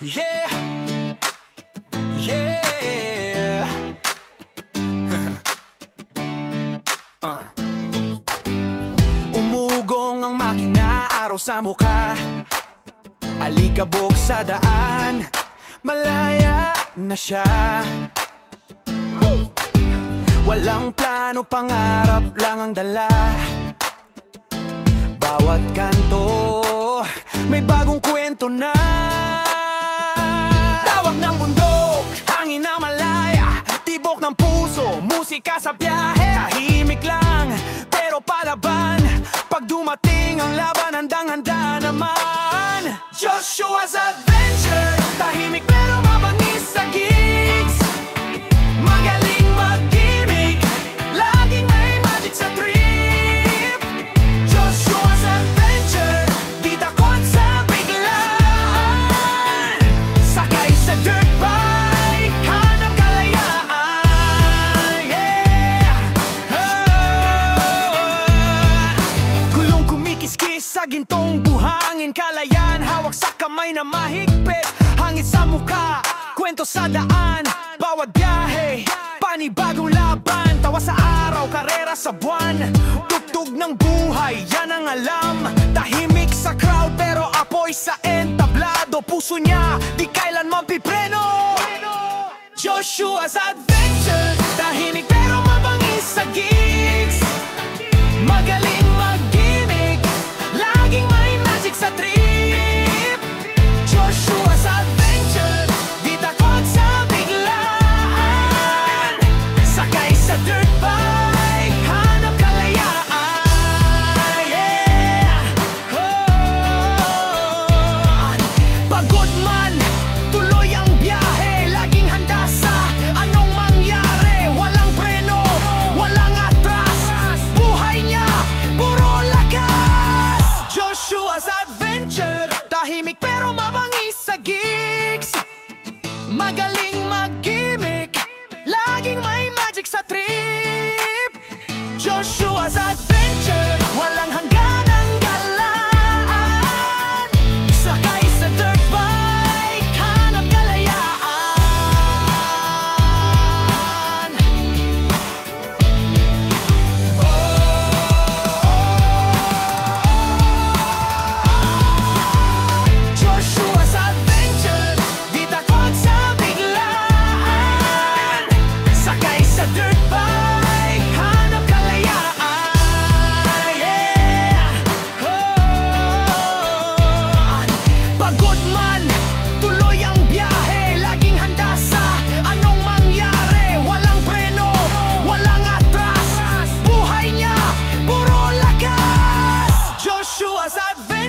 Yeah, yeah. Umugong ang makina, araw sa mukha, alikabok sa daan, malaya na siya. Walang plano, pangarap lang ang dala. Bawat kanto, may bagong kwento na. Tawag ng bundok, hangin na malaya, tibok ng puso, musika sa biyahe. Tahimik lang, pero palaban. Pag dumating ang laban, handang-handa naman. Joshua's Adventure, tahimik pero mabangis sa gigs. Magaling mag-gimmick, laging may magic sa trip. Joshua's Adventure, di takot sa biglaan. Sakay sa dirt bike, hanap kalayaan. Yeah! Gulong kumikiskis sa gintong buhangin, kalayaan hawak sa kamay na mahigpit. Hangin sa mukha, kwento sa daan, bawat biyahe, panibagong laban. Tawa sa araw, karera sa buwan, tugtog ng buhay, yan ang alam. Tahimik sa crowd pero apoy sa entablado. Puso niya, di kailanman pipreno. Joshua's Adventure, tahimik pero mabangis sa gigs. Magaling mag-gimmick, laging may magic sa trip. Joshua's Adventure, di takot sa biglaan. Sakay sa dirt bike, hanap kalayaan. Yeah! Oh! Pagod man, tuloy ang biyahe, laging handa sa anong mangyari. Walang preno, walang atras, buhay niya, puro lakas. Joshua's Adventure, tahimik pero mabangis sa gigs. Magaling mag-gimmick, laging may magic sa trip. Joshua's Adventure, walang hanggan ang galaan. Sakay sa dirt bike, hanap kalayaan. Joshua's Adventure, di takot sa biglaan. Sakay sa dirt bike, hanap kalayaan. Yeah! Oh! Pagod man, tuloy ang biyahe, laging handa sa anong mangyari. Walang preno, walang atras, buhay niya, puro lakas. Joshua's Adventure.